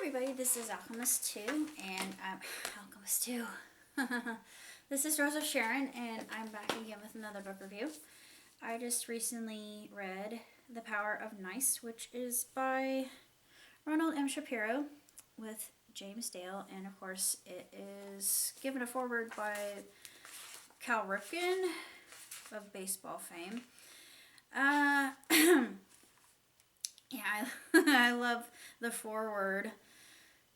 everybody, this is Alchemist 2, and I'm Alchemist 2. This is Rose of Sharon, and I'm back again with another book review. I just recently read The Power of Nice, which is by Ronald M. Shapiro with James Dale, and of course it is given a foreword by Cal Ripken of baseball fame. Yeah, I love the foreword.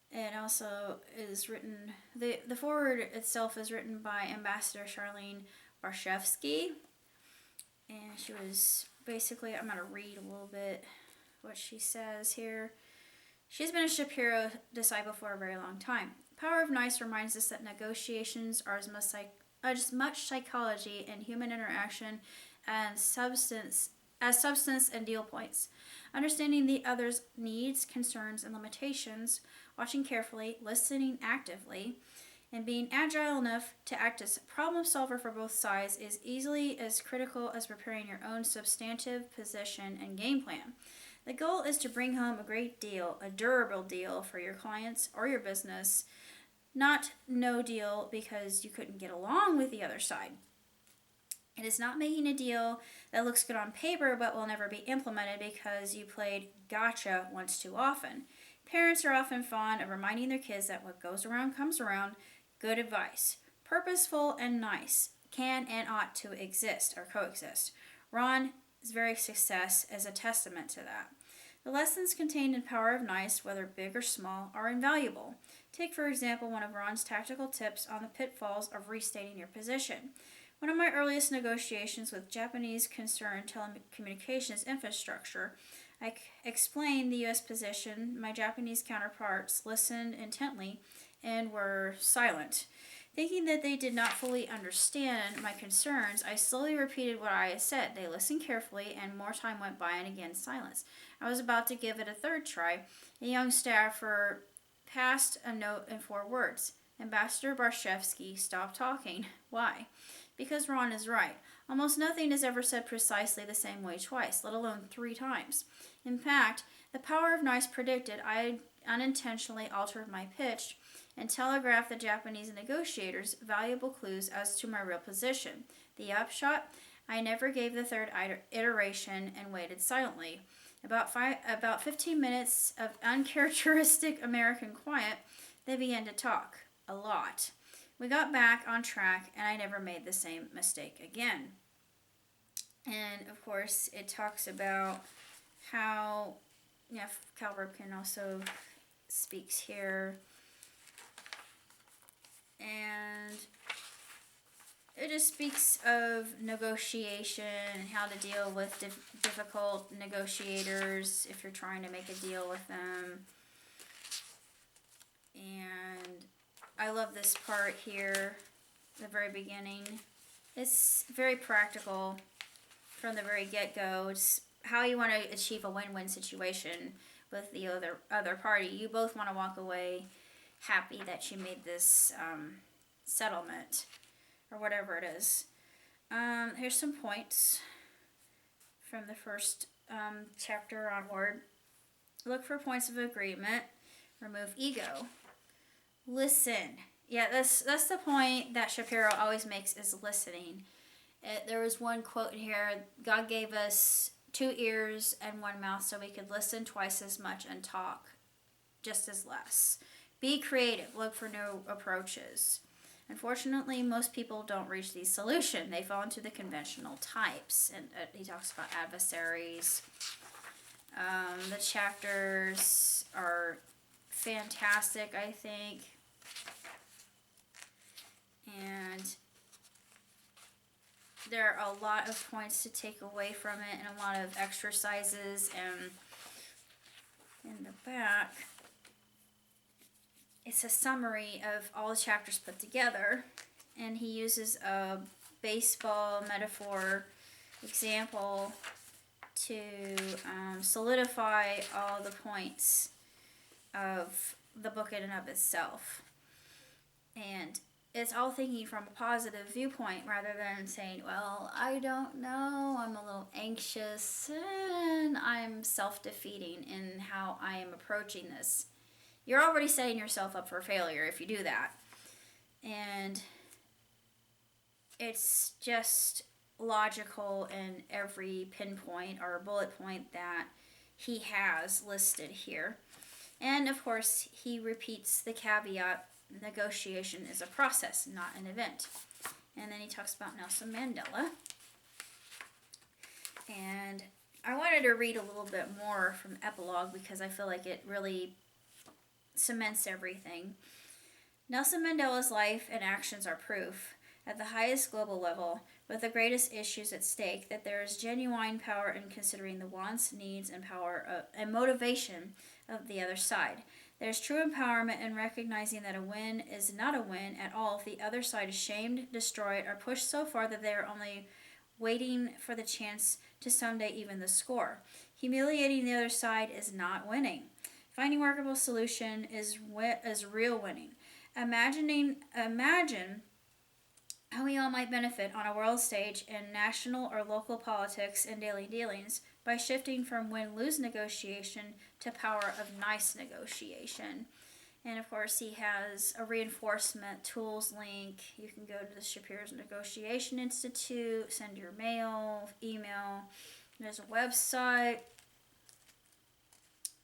It also is written, the foreword itself is written by Ambassador Charlene Barshevsky. And she was basically, I'm going to read a little bit what she says here. She's been a Shapiro disciple for a very long time. Power of Nice reminds us that negotiations are as much psychology and human interaction and substance and deal points. Understanding the other's needs, concerns, and limitations, watching carefully, listening actively, and being agile enough to act as a problem solver for both sides is easily as critical as preparing your own substantive position and game plan. The goal is to bring home a great deal, a durable deal for your clients or your business, not no deal because you couldn't get along with the other side. It is not making a deal that looks good on paper but will never be implemented because you played gotcha once too often. Parents are often fond of reminding their kids that what goes around comes around. Good advice. Purposeful and nice can and ought to exist or coexist. Ron's very success is a testament to that. The lessons contained in Power of Nice, whether big or small, are invaluable. Take, for example, one of Ron's tactical tips on the pitfalls of restating your position. One of my earliest negotiations with Japanese concerned telecommunications infrastructure, I explained the U.S. position. My Japanese counterparts listened intently and were silent. Thinking that they did not fully understand my concerns, I slowly repeated what I had said. They listened carefully, and more time went by, and again silence. I was about to give it a third try. A young staffer passed a note in 4 words. Ambassador Barshevsky stopped talking. Why? Because Ron is right. Almost nothing is ever said precisely the same way twice, let alone 3 times. In fact, The Power of Nice predicted I unintentionally altered my pitch and telegraphed the Japanese negotiators valuable clues as to my real position. The upshot? I never gave the third iteration and waited silently. About 15 minutes of uncharacteristic American quiet, they began to talk. A lot. We got back on track, and I never made the same mistake again. And, of course, it talks about how, Cal Ripken also speaks here. And it just speaks of negotiation and how to deal with difficult negotiators if you're trying to make a deal with them. And I love this part here, the very beginning. It's very practical from the very get-go. It's how you want to achieve a win-win situation with the other party. You both want to walk away happy that you made this settlement or whatever it is. Here's some points from the first chapter onward. Look for points of agreement. Remove ego. Listen. Yeah, that's the point that Shapiro always makes, is listening. There was one quote here: God gave us 2 ears and 1 mouth so we could listen twice as much and talk just as less. Be creative. Look for new approaches. Unfortunately, most people don't reach these solutions. They fall into the conventional types. And he talks about adversaries. The chapters are fantastic, I think. And there are a lot of points to take away from it and a lot of exercises. And in the back, it's a summary of all the chapters put together. And he uses a baseball metaphor example to solidify all the points of the book in and of itself. And it's all thinking from a positive viewpoint rather than saying, well, I don't know, I'm a little anxious, and I'm self-defeating in how I am approaching this. you're already setting yourself up for failure if you do that. And it's just logical in every pinpoint or bullet point that he has listed here. And of course, he repeats the caveat: negotiation is a process, not an event. And then he talks about Nelson Mandela. And I wanted to read a little bit more from Epilogue because I feel like it really cements everything. Nelson Mandela's life and actions are proof, at the highest global level, with the greatest issues at stake, that there is genuine power in considering the wants, needs, and and motivation of the other side. There's true empowerment in recognizing that a win is not a win at all if the other side is shamed, destroyed, or pushed so far that they are only waiting for the chance to someday even the score. Humiliating the other side is not winning. Finding workable solution is real winning. Imagine how we all might benefit on a world stage in national or local politics and daily dealings by shifting from win-lose negotiation to power of nice negotiation. And of course, he has a reinforcement tools link. You can go to the Shapiro's Negotiation Institute, send your mail, email. There's a website.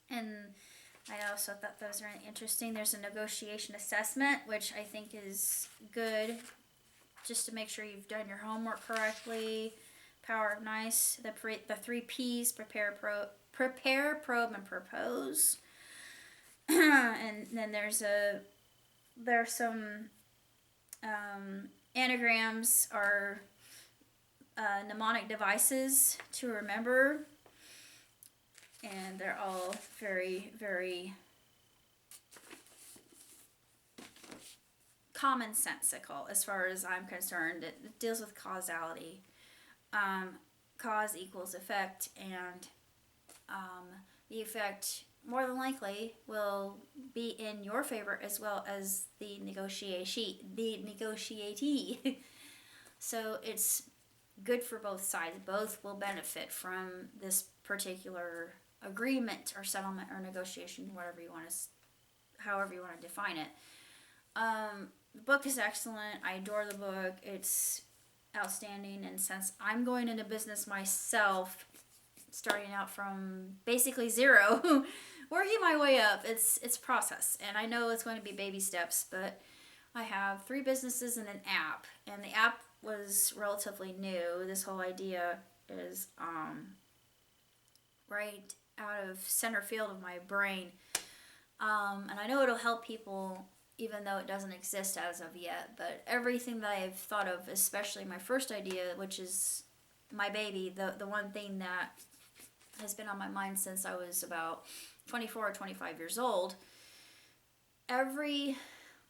And I also thought those were really interesting. There's a negotiation assessment, which I think is good, just to make sure you've done your homework correctly. Power of nice, the 3 P's: prepare, probe, and propose. And then there's some anagrams or mnemonic devices to remember, and they're all very, very commonsensical as far as I'm concerned. It deals with causality. Cause equals effect, and the effect more than likely will be in your favor as well as the negotiatee. So it's good for both sides. Both will benefit from this particular agreement or settlement or negotiation, however you want to define it. The book is excellent. I adore the book. It's outstanding, and since I'm going into business myself, starting out from basically zero, working my way up, it's process, and I know it's going to be baby steps, but I have 3 businesses and an app, and the app was relatively new. This whole idea is right out of center field of my brain, and I know it'll help people even though it doesn't exist as of yet. But everything that I've thought of, especially my first idea, which is my baby, the one thing that has been on my mind since I was about 24 or 25 years old, every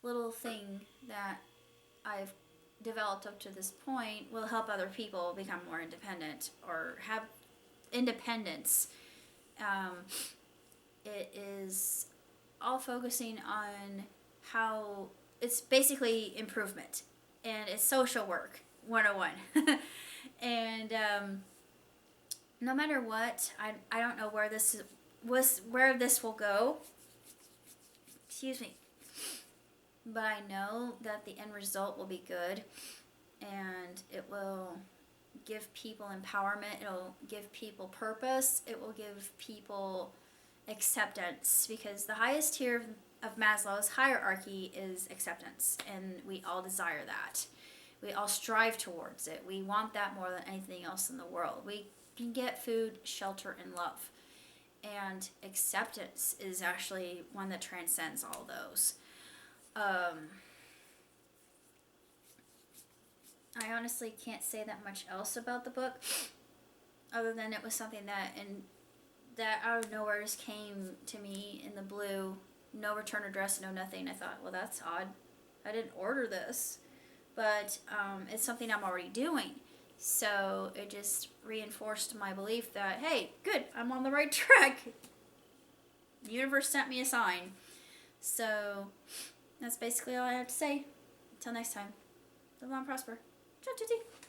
little thing that I've developed up to this point will help other people become more independent or have independence. It is all focusing on how it's basically improvement, and it's social work 101. And no matter what, I don't know where this will go. Excuse me. But I know that the end result will be good, and it will give people empowerment. It'll give people purpose. It will give people acceptance, because the highest tier of Maslow's hierarchy is acceptance, and we all desire that. We all strive towards it. We want that more than anything else in the world. We can get food, shelter, and love. And acceptance is actually one that transcends all those. I honestly can't say that much else about the book, other than it was something that out of nowhere just came to me in the blue. No return address, no nothing. I thought, well, that's odd. I didn't order this, but it's something I'm already doing. So it just reinforced my belief that, hey, good, I'm on the right track. The universe sent me a sign. So that's basically all I have to say. Until next time, live long and prosper. Ciao, ciao, ciao.